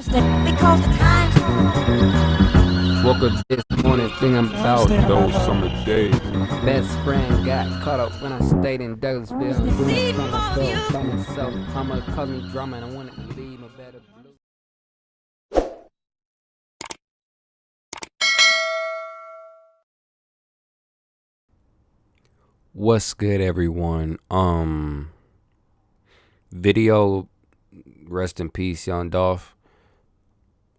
Because the times. Woke up this morning thinking about Those summer days. best friend got caught up when I stayed in Douglasville. I'm doing something I felt by myself. Mama caused me drama and I wanted to leave a better blue. What's good, everyone? Video, rest in peace, young Dolph.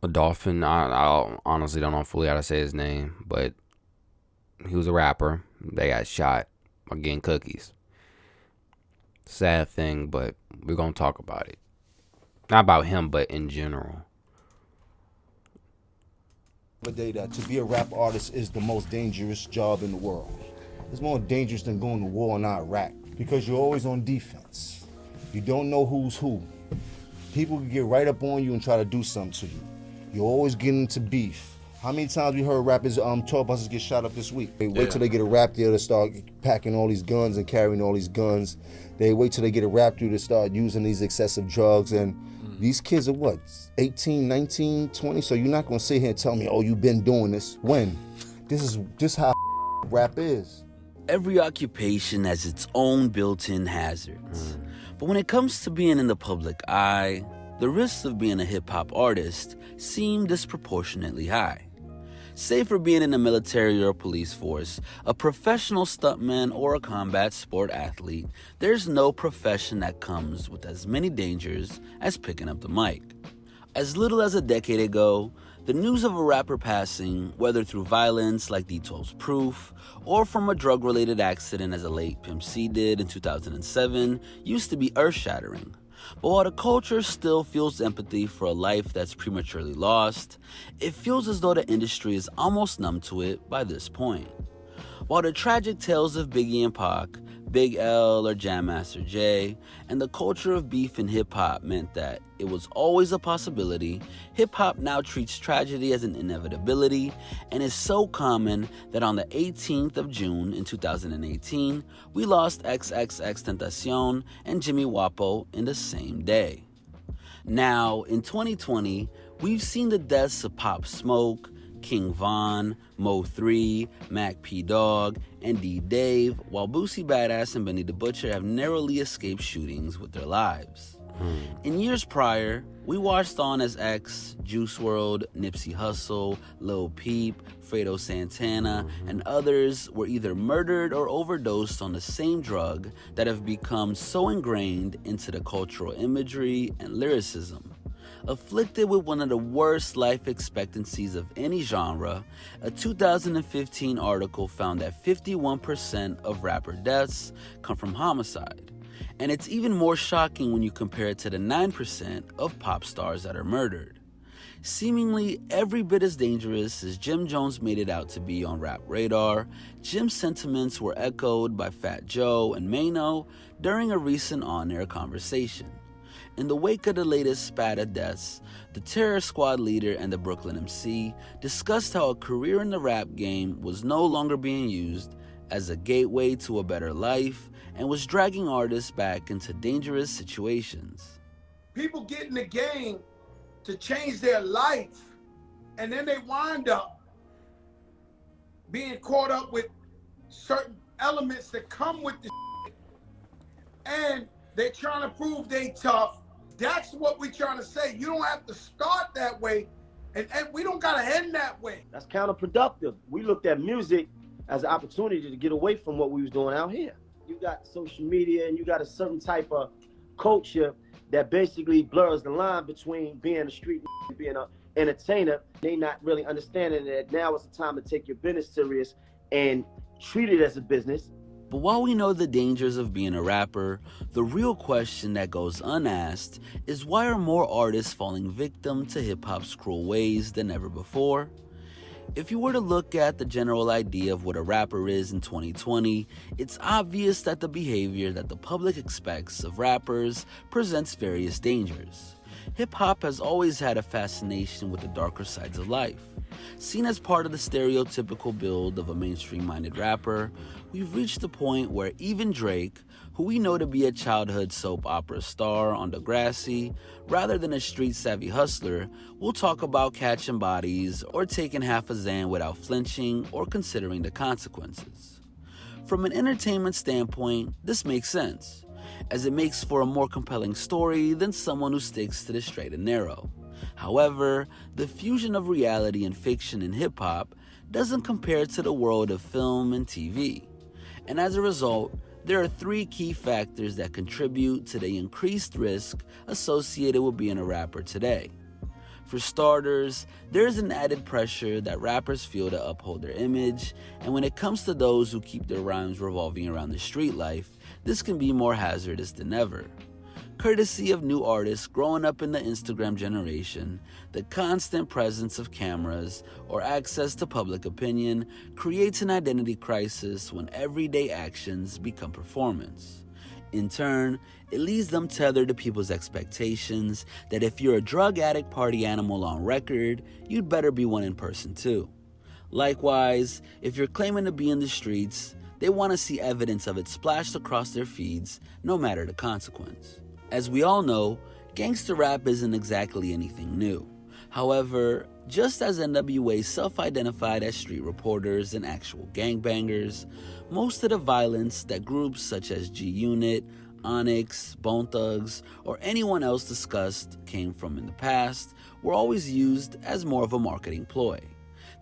A dolphin. I honestly don't know fully how to say his name, but he was a rapper. They got shot by getting cookies. Sad thing, but we're gonna talk about it. Not about him, but in general. Day that to be a rap artist is the most dangerous job in the world. It's more dangerous than going to war in Iraq because you're always on defense. You don't know who's who. People can get right up on you and try to do something to you. You're always getting into beef. How many times we heard rappers, tour buses get shot up this week? They wait till they get a rap deal to start packing all these guns and carrying all these guns. They wait till they get a rap deal to start using these excessive drugs. And these kids are what, 18, 19, 20? So you're not gonna sit here and tell me, oh, you've been doing this. When? This is just how rap is. Every occupation has its own built-in hazards. But when it comes to being in the public eye, the risks of being a hip-hop artist seem disproportionately high. Say for being in the military or a police force, a professional stuntman, or a combat sport athlete, there's no profession that comes with as many dangers as picking up the mic. As little as a decade ago, the news of a rapper passing, whether through violence like D12's Proof, or from a drug-related accident as a late Pimp C did in 2007, used to be earth-shattering. But while the culture still feels empathy for a life that's prematurely lost, it feels as though the industry is almost numb to it by this point. While the tragic tales of Biggie and Pac, Big L or Jam Master Jay, and the culture of beef in hip-hop meant that it was always a possibility, hip-hop now treats tragedy as an inevitability and is so common that on the 18th of June in 2018, we lost XXXTentacion and Jimmy Wapo in the same day. Now, in 2020, we've seen the deaths of Pop Smoke, King Von, Mo3, Mac P Dog, and D Dave, while Boosie Badass and Benny the Butcher have narrowly escaped shootings with their lives. In years prior, we watched on as X, Juice WRLD, Nipsey Hussle, Lil Peep, Fredo Santana, and others were either murdered or overdosed on the same drug that have become so ingrained into the cultural imagery and lyricism. Afflicted with one of the worst life expectancies of any genre, a 2015 article found that 51% of rapper deaths come from homicide. And it's even more shocking when you compare it to the 9% of pop stars that are murdered. Seemingly every bit as dangerous as Jim Jones made it out to be on Rap Radar, Jim's sentiments were echoed by Fat Joe and Mano during a recent on-air conversation. In the wake of the latest Spada deaths, the Terror Squad leader and the Brooklyn MC discussed how a career in the rap game was no longer being used as a gateway to a better life and was dragging artists back into dangerous situations. People get in the game to change their life, and then they wind up being caught up with certain elements that come with the shit, and they're trying to prove they tough. That's what we're trying to say. You don't have to start that way, and we don't gotta end that way. That's counterproductive. We looked at music as an opportunity to get away from what we was doing out here. You got social media and you got a certain type of culture that basically blurs the line between being a street and being an entertainer. They not really understanding that now is the time to take your business serious and treat it as a business. But while we know the dangers of being a rapper, the real question that goes unasked is why are more artists falling victim to hip-hop's cruel ways than ever before? If you were to look at the general idea of what a rapper is in 2020, it's obvious that the behavior that the public expects of rappers presents various dangers. hip-hop has always had a fascination with the darker sides of life. Seen as part of the stereotypical build of a mainstream-minded rapper, we've reached a point where even Drake, who we know to be a childhood soap opera star on Degrassi, rather than a street-savvy hustler, will talk about catching bodies or taking half a Xan without flinching or considering the consequences. From an entertainment standpoint, this makes sense, as it makes for a more compelling story than someone who sticks to the straight and narrow. However, the fusion of reality and fiction in hip-hop doesn't compare to the world of film and TV. And as a result, there are three key factors that contribute to the increased risk associated with being a rapper today. For starters, there is an added pressure that rappers feel to uphold their image, and when it comes to those who keep their rhymes revolving around the street life, this can be more hazardous than ever. Courtesy of new artists growing up in the Instagram generation, the constant presence of cameras or access to public opinion creates an identity crisis when everyday actions become performance. In turn, it leaves them tethered to people's expectations that if you're a drug addict party animal on record, you'd better be one in person too. Likewise, if you're claiming to be in the streets, they want to see evidence of it splashed across their feeds, no matter the consequence. As we all know, gangster rap isn't exactly anything new. However, just as NWA self-identified as street reporters and actual gangbangers, most of the violence that groups such as G-Unit, Onyx, Bone Thugs, or anyone else discussed came from in the past were always used as more of a marketing ploy.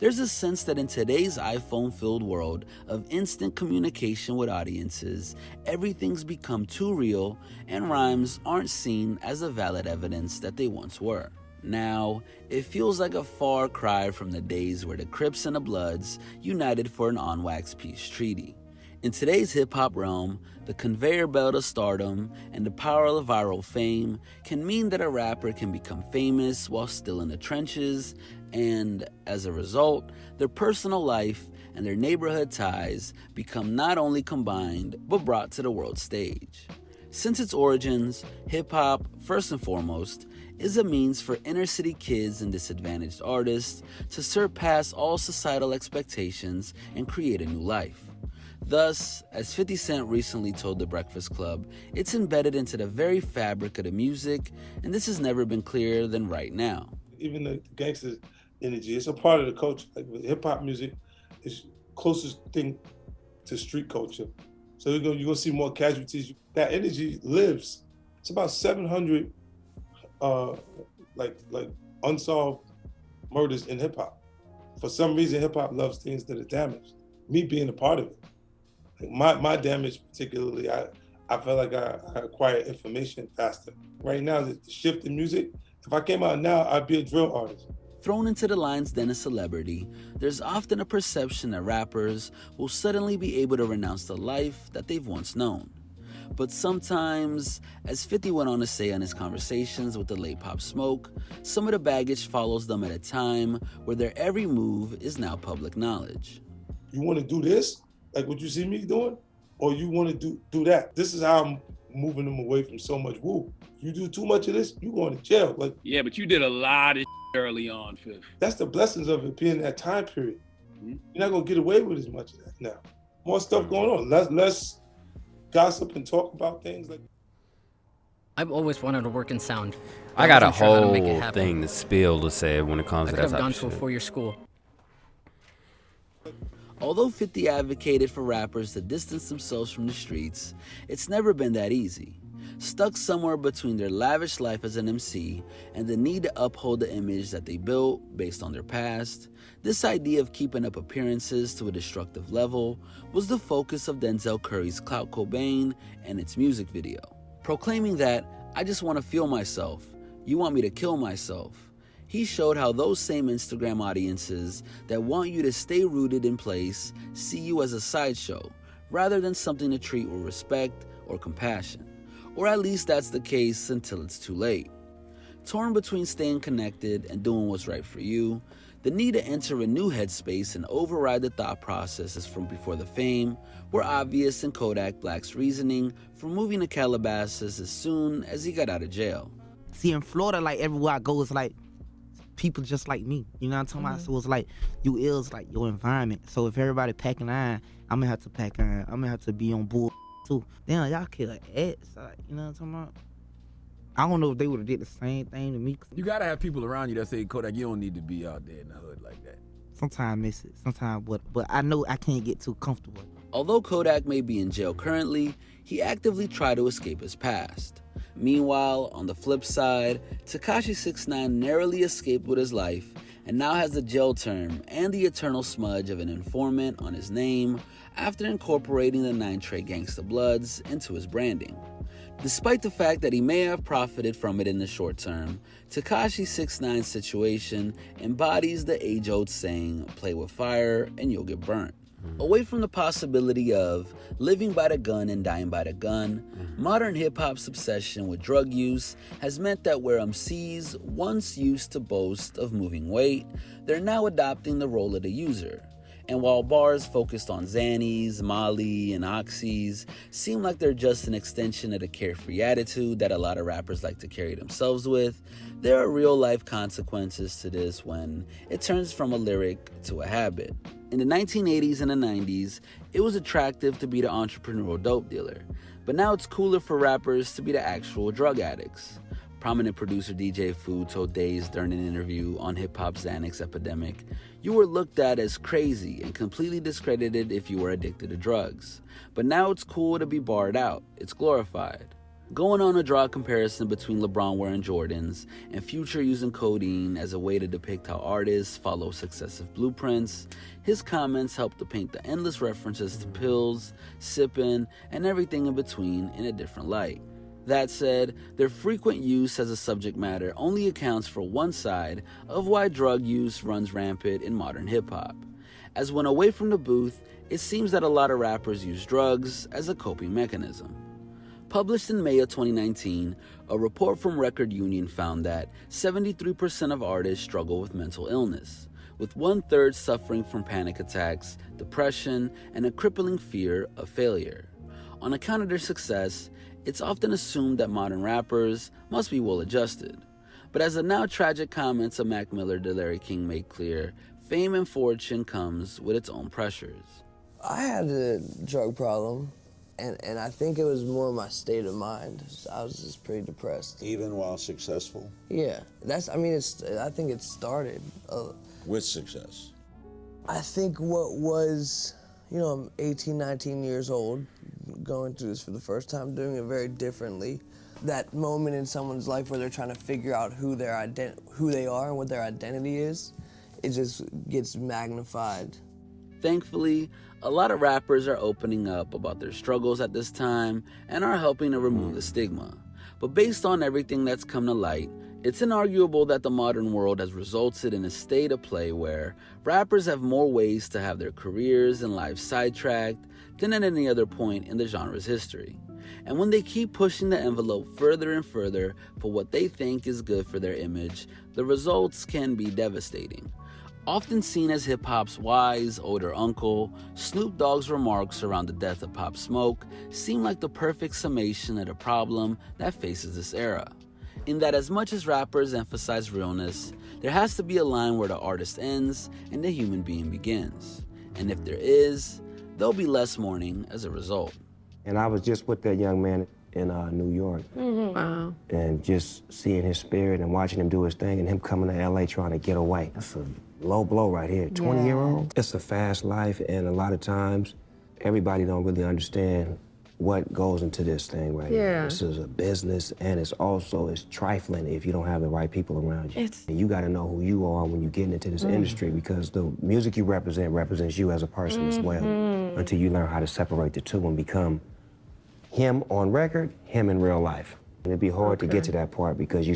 There's a sense that in today's iPhone-filled world of instant communication with audiences, everything's become too real and rhymes aren't seen as the valid evidence that they once were. Now, it feels like a far cry from the days where the Crips and the Bloods united for an on-wax peace treaty. In today's hip-hop realm, the conveyor belt of stardom and the power of viral fame can mean that a rapper can become famous while still in the trenches, and as a result, their personal life and their neighborhood ties become not only combined, but brought to the world stage. Since its origins, hip-hop, first and foremost, is a means for inner-city kids and disadvantaged artists to surpass all societal expectations and create a new life. Thus, as 50 Cent recently told The Breakfast Club, it's embedded into the very fabric of the music, and this has never been clearer than right now. Even the gangster energy, it's a part of the culture. Like hip-hop music is closest thing to street culture. So you're gonna see more casualties. That energy lives. It's about 700 like unsolved murders in hip-hop. For some reason, hip-hop loves things that are damaged. Me being a part of it. Like my damage particularly, I feel like I acquire information faster. Right now, the shift in music, if I came out now, I'd be a drill artist. Thrown into the lion's den of celebrity, there's often a perception that rappers will suddenly be able to renounce the life that they've once known. But sometimes, as 50 went on to say on his conversations with the late Pop Smoke, some of the baggage follows them at a time where their every move is now public knowledge. You want to do this, like what you see me doing, or you want to do that? This is how I'm moving them away from so much woo. You do too much of this, you going to jail. Like, yeah, but you did a lot of early on, Fifth. That's the blessings of it being that time period. Mm-hmm. You're not gonna get away with as much of that now. More stuff going on, less gossip and talk about things like. I've always wanted to work in sound. I got a whole thing to spill to say when it comes to that type of shit. I could have gone to a 4-year school. Although 50 advocated for rappers to distance themselves from the streets, it's never been that easy. Stuck somewhere between their lavish life as an MC and the need to uphold the image that they built based on their past, this idea of keeping up appearances to a destructive level was the focus of Denzel Curry's Clout Cobain and its music video. Proclaiming that, "I just want to feel myself, you want me to kill myself," he showed how those same Instagram audiences that want you to stay rooted in place see you as a sideshow rather than something to treat with respect or compassion. Or at least that's the case until it's too late. Torn between staying connected and doing what's right for you, the need to enter a new headspace and override the thought processes from before the fame were obvious in Kodak Black's reasoning for moving to Calabasas as soon as he got out of jail. See, in Florida, like everywhere I go, it's like people just like me. You know what I'm talking about? So it's like you is like your environment. So if everybody packing iron, I'm gonna have to pack iron. I'm gonna have to be on bull too. Damn, y'all kill ads. Like, you know what I'm talking about? I don't know if they would have did the same thing to me. You gotta have people around you that say, Kodak, you don't need to be out there in the hood like that. Sometimes I miss it. Sometimes, but I know I can't get too comfortable. Although Kodak may be in jail currently, he actively tried to escape his past. Meanwhile, on the flip side, Tekashi 6ix9ine narrowly escaped with his life and now has the jail term and the eternal smudge of an informant on his name after incorporating the 9 Trey Gangsta Bloods into his branding. Despite the fact that he may have profited from it in the short term, Tekashi 6ix9ine's situation embodies the age-old saying, play with fire and you'll get burnt. Away from the possibility of living by the gun and dying by the gun, modern hip-hop's obsession with drug use has meant that where MCs once used to boast of moving weight, they're now adopting the role of the user. And while bars focused on Xannies, Molly, and Oxys seem like they're just an extension of the carefree attitude that a lot of rappers like to carry themselves with, there are real-life consequences to this when it turns from a lyric to a habit. In the 1980s and the 90s, it was attractive to be the entrepreneurial dope dealer, but now it's cooler for rappers to be the actual drug addicts. Prominent producer DJ Fu told Days during an interview on hip-hop's Xanax epidemic, you were looked at as crazy and completely discredited if you were addicted to drugs. But now it's cool to be barred out. It's glorified. Going on to draw a comparison between LeBron wearing Jordans and Future using codeine as a way to depict how artists follow successive blueprints, his comments help to paint the endless references to pills, sipping, and everything in between in a different light. That said, their frequent use as a subject matter only accounts for one side of why drug use runs rampant in modern hip-hop. As when away from the booth, it seems that a lot of rappers use drugs as a coping mechanism. Published in May of 2019, a report from Record Union found that 73% of artists struggle with mental illness, with 1/3 suffering from panic attacks, depression, and a crippling fear of failure. On account of their success, it's often assumed that modern rappers must be well-adjusted. But as the now tragic comments of Mac Miller to Larry King make clear, fame and fortune comes with its own pressures. I had a drug problem. And I think it was more my state of mind. I was just pretty depressed. Even while successful? Yeah, I think it started. With success? I think what was, I'm 18, 19 years old, going through this for the first time, doing it very differently. That moment in someone's life where they're trying to figure out who they are and what their identity is, it just gets magnified. Thankfully, a lot of rappers are opening up about their struggles at this time and are helping to remove the stigma. But based on everything that's come to light, it's inarguable that the modern world has resulted in a state of play where rappers have more ways to have their careers and lives sidetracked than at any other point in the genre's history. And when they keep pushing the envelope further and further for what they think is good for their image, the results can be devastating. Often seen as hip-hop's wise, older uncle, Snoop Dogg's remarks around the death of Pop Smoke seem like the perfect summation of the problem that faces this era. In that as much as rappers emphasize realness, there has to be a line where the artist ends and the human being begins. And if there is, there'll be less mourning as a result. And I was just with that young man in New York. Wow. And just seeing his spirit and watching him do his thing and him coming to LA trying to get away. That's a low blow right here. 20-year-old. It's a fast life, and a lot of times everybody don't really understand what goes into this thing right here. This is a business, and it's trifling if you don't have the right people around you. And you got to know who you are when you get into this industry, because the music you represents you as a person as well, until you learn how to separate the two and become him on record, him in real life. And it'd be hard to get to that part because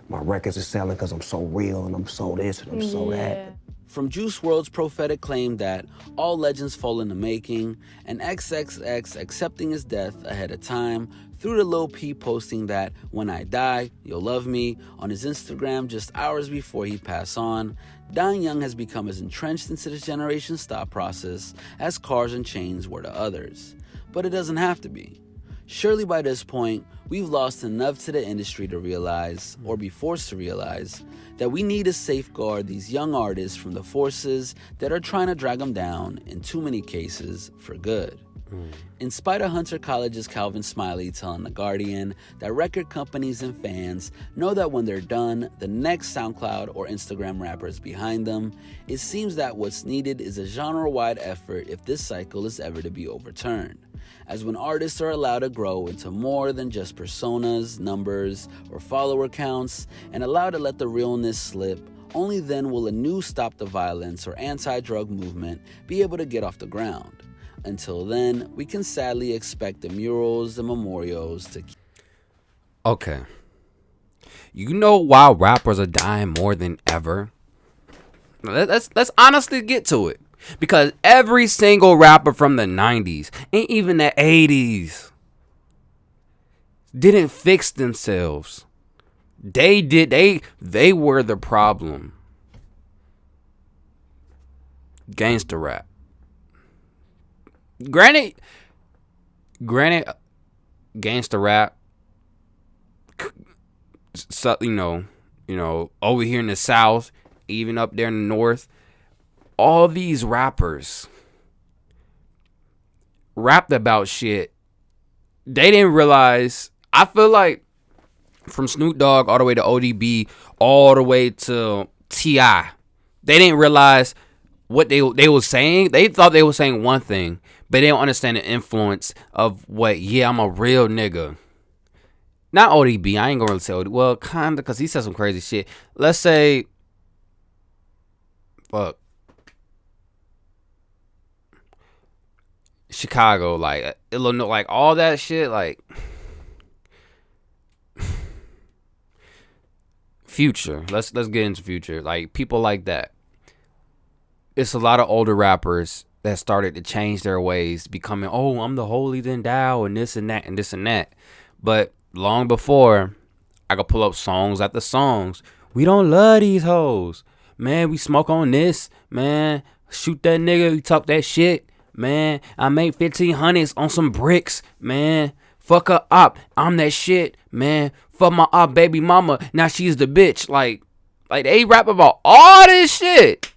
my records are selling because I'm so real and I'm so this and I'm so that. From Juice WRLD's prophetic claim that all legends fall in the making, and XXX accepting his death ahead of time, through to Lil Peep posting that when I die, you'll love me on his Instagram just hours before he passed on, dying young has become as entrenched into this generation's thought process as cars and chains were to others. But it doesn't have to be. Surely by this point, we've lost enough to the industry to realize, or be forced to realize, that we need to safeguard these young artists from the forces that are trying to drag them down, in too many cases, for good. In spite of Hunter College's Calvin Smiley telling The Guardian that record companies and fans know that when they're done, the next SoundCloud or Instagram rapper is behind them, it seems that what's needed is a genre-wide effort if this cycle is ever to be overturned. As when artists are allowed to grow into more than just personas, numbers, or follower counts, and allowed to let the realness slip, only then will a new Stop the Violence or anti-drug movement be able to get off the ground. Until then, we can sadly expect the murals and memorials to... Okay. You know why rappers are dying more than ever? Let's honestly get to it. Because every single rapper from the 90s and even the 80s didn't fix themselves. They were the problem. Gangsta rap. Granted, gangsta rap, so, you know, over here in the South, even up there in the North, all these rappers rapped about shit they didn't realize. I feel like from Snoop Dogg all the way to ODB, all the way to T.I., they didn't realize what they were saying. They thought they were saying one thing, but they don't understand the influence of what, yeah, I'm a real nigga. Not ODB. I ain't gonna really say ODB. Well, kind of, because he said some crazy shit. Let's say, fuck, Chicago, like, Illinois, like, all that shit, like, Future. Let's get into Future. Like, people like that. It's a lot of older rappers that started to change their ways, becoming, oh, I'm the holier than thou, and this and that and this and that. But long before, I could pull up songs after songs. We don't love these hoes. Man, we smoke on this. Man, shoot that nigga. We talk that shit. Man, I made 1500s on some bricks. Man, fuck her up. I'm that shit. Man, fuck my up baby mama. Now she's the bitch. Like they rap about all this shit.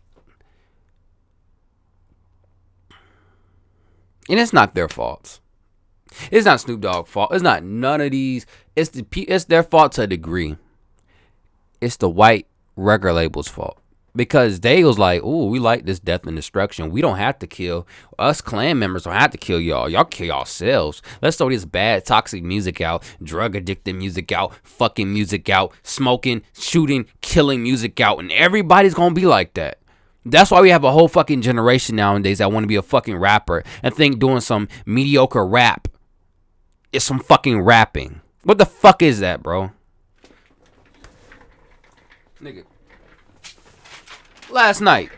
And it's not their fault. It's not Snoop Dogg's fault. It's not none of these. It's their fault to a degree. It's the white record label's fault. Because they was like, ooh, we like this death and destruction. We don't have to kill. Us clan members don't have to kill y'all. Y'all kill yourselves. Let's throw this bad, toxic music out. Drug addicted music out. Fucking music out. Smoking, shooting, killing music out. And everybody's going to be like that. That's why we have a whole fucking generation nowadays that want to be a fucking rapper and think doing some mediocre rap is some fucking rapping. What the fuck is that, bro? Nigga. Last night,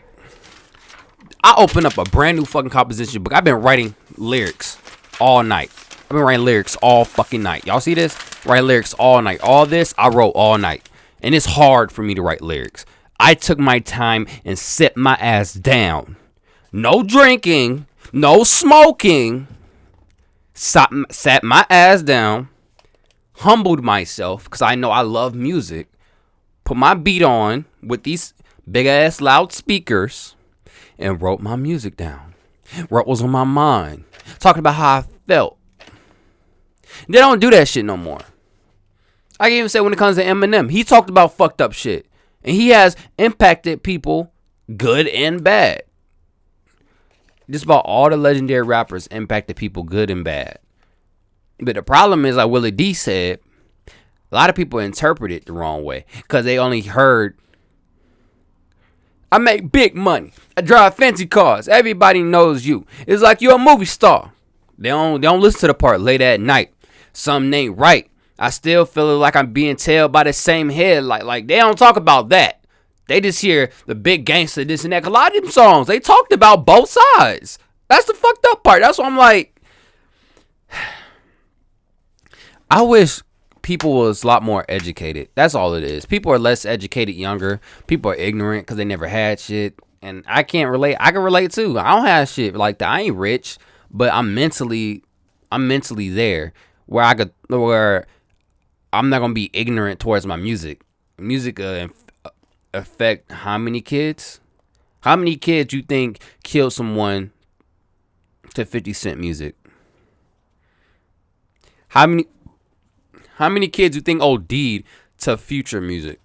I opened up a brand new fucking composition book. I've been writing lyrics all night. I've been writing lyrics all fucking night. Y'all see this? Write lyrics all night. All this, I wrote all night. And it's hard for me to write lyrics. I took my time and sit my ass down. No drinking. No smoking. Sat my ass down. Humbled myself because I know I love music. Put my beat on with these big ass loud speakers and wrote my music down. Wrote what was on my mind. Talking about how I felt. They don't do that shit no more. I can even say when it comes to Eminem, he talked about fucked up shit. And he has impacted people good and bad. Just about all the legendary rappers impacted people good and bad. But the problem is, like Willie D said, a lot of people interpret it the wrong way. Because they only heard, I make big money. I drive fancy cars. Everybody knows you. It's like you're a movie star. They don't listen to the part late at night. Something ain't right. I still feel like I'm being tailed by the same head. Like they don't talk about that. They just hear the big gangster, this and that. A lot of them songs, they talked about both sides. That's the fucked up part. That's why I'm like, I wish people was a lot more educated. That's all it is. People are less educated younger. People are ignorant because they never had shit. And I can't relate. I can relate too. I don't have shit like that. I ain't rich, but I'm mentally there. where I'm not gonna be ignorant towards my music. Music affect how many kids? How many kids you think killed someone to 50 Cent music? How many kids you think OD'd to Future music?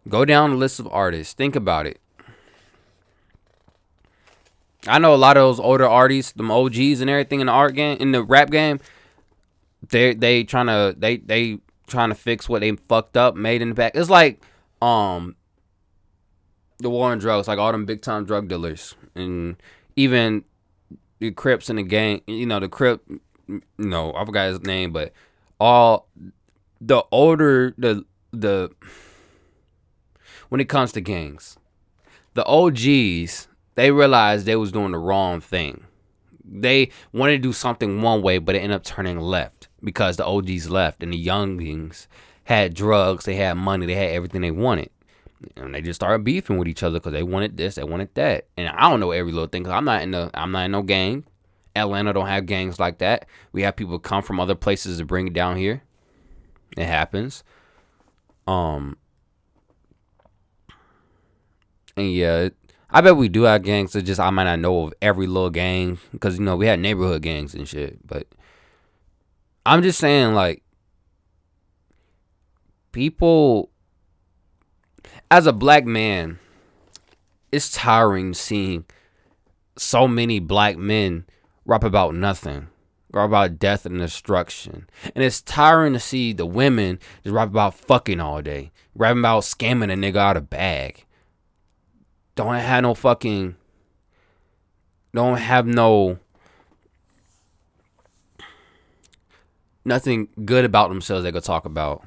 Go down the list of artists. Think about it. I know a lot of those older artists, them OGs and everything in the art game, in the rap game, they trying to fix what they fucked up, made in the back. It's like the war on drugs, like all them big time drug dealers, and even the Crips in the gang. You know, the Crip, no, I forgot his name, but all the older the when it comes to gangs, the OGs, they realized they was doing the wrong thing. They wanted to do something one way, but it ended up turning left because the OGs left and the youngings had drugs, they had money, they had everything they wanted. And they just started beefing with each other because they wanted this, they wanted that. And I don't know every little thing because I'm not in no gang. Atlanta don't have gangs like that. We have people come from other places to bring it down here. It happens. And yeah, I bet we do have gangs. It's just I might not know of every little gang because, you know, we had neighborhood gangs and shit. But I'm just saying, like, people, as a black man, it's tiring seeing so many black men rap about nothing, rap about death and destruction. And it's tiring to see the women just rap about fucking all day, rapping about scamming a nigga out of bag. Don't have nothing good about themselves they could talk about.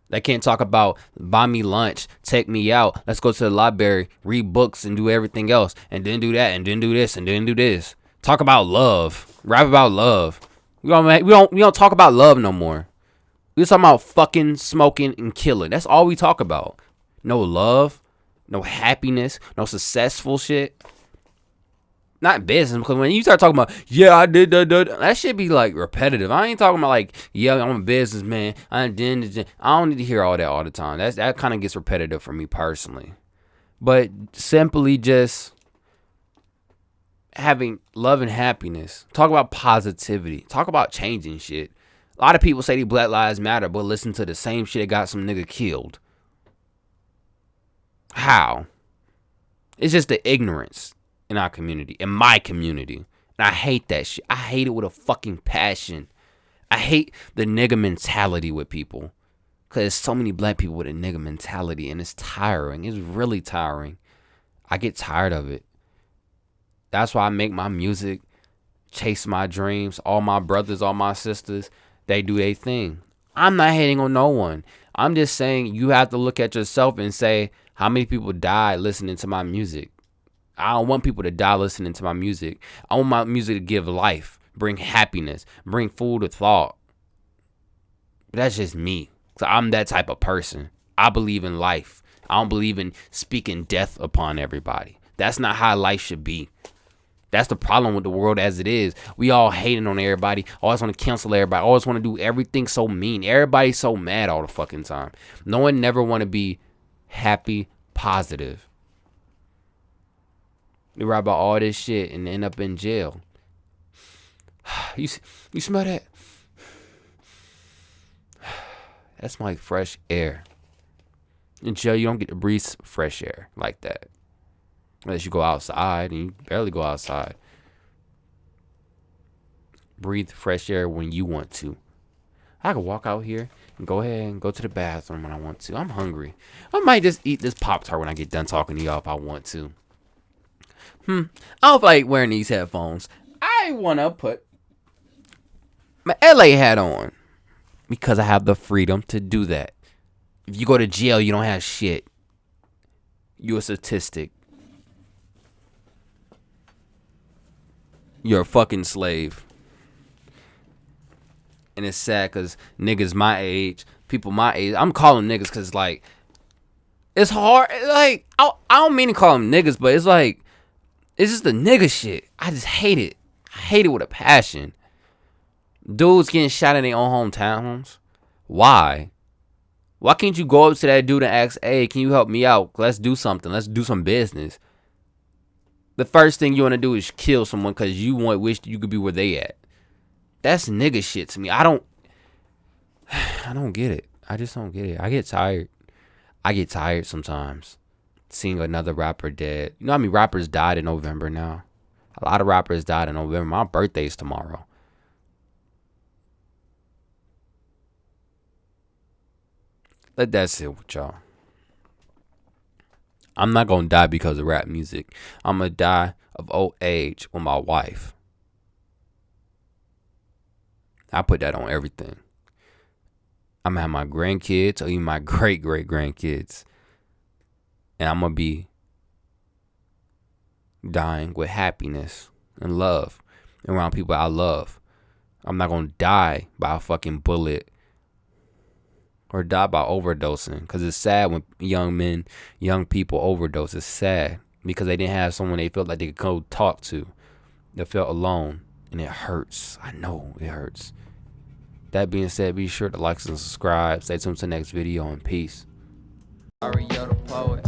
They can't talk about buy me lunch, take me out, let's go to the library, read books and do everything else, and then do that, and then do this, and then do this. Talk about love. Rap about love. We don't talk about love no more. We talking about fucking, smoking, and killing. That's all we talk about. No love. No happiness, no successful shit. Not business, because when you start talking about, yeah, I did that shit be like repetitive. I ain't talking about like, yeah, I'm a businessman. I don't need to hear all that all the time. That kind of gets repetitive for me personally. But simply just having love and happiness. Talk about positivity. Talk about changing shit. A lot of people say these Black Lives Matter, but listen to the same shit that got some nigga killed. How? It's just the ignorance in our community, in my community. And I hate that shit. I hate it with a fucking passion. I hate the nigga mentality with people. Because there's so many black people with a nigga mentality, and it's tiring. It's really tiring. I get tired of it. That's why I make my music, chase my dreams. All my brothers, all my sisters, they do their thing. I'm not hating on no one. I'm just saying you have to look at yourself and say, how many people die listening to my music? I don't want people to die listening to my music. I want my music to give life, bring happiness, bring food of thought. But that's just me. So I'm that type of person. I believe in life. I don't believe in speaking death upon everybody. That's not how life should be. That's the problem with the world as it is. We all hating on everybody. Always want to cancel everybody. Always want to do everything so mean. Everybody's so mad all the fucking time. No one never want to be happy, positive. They rap about all this shit and end up in jail. You smell that? That's my fresh air. In jail, you don't get to breathe fresh air like that. Unless you go outside, and you barely go outside. Breathe fresh air when you want to. I could walk out here and go ahead and go to the bathroom when I want to. I'm hungry. I might just eat this Pop-Tart when I get done talking to y'all if I want to. I don't feel like wearing these headphones. I want to put my LA hat on because I have the freedom to do that. If you go to jail, you don't have shit. You're a statistic. You're a fucking slave. And it's sad because niggas my age, people my age, I'm calling niggas because, like, it's hard. Like, I don't mean to call them niggas, but it's like, it's just the nigga shit. I just hate it. I hate it with a passion. Dudes getting shot in their own hometowns. Why? Why can't you go up to that dude and ask, hey, can you help me out? Let's do something. Let's do some business. The first thing you want to do is kill someone because you wish you could be where they at. That's nigga shit to me. I don't get it. I just don't get it. I get tired. I get tired sometimes seeing another rapper dead. You know how many rappers died in November now? A lot of rappers died in November. My birthday's tomorrow. Let that sit with y'all. I'm not going to die because of rap music. I'm going to die of old age with my wife. I put that on everything. I'm going to have my grandkids or even my great-great-grandkids. And I'm going to be dying with happiness and love around people I love. I'm not going to die by a fucking bullet or die by overdosing, because it's sad when young people overdose. It's sad because they didn't have someone they felt like they could go talk to. They felt alone, and it hurts. I know it hurts. That being said, be sure to like and subscribe. Stay tuned to the next video, and peace. Ario the poet.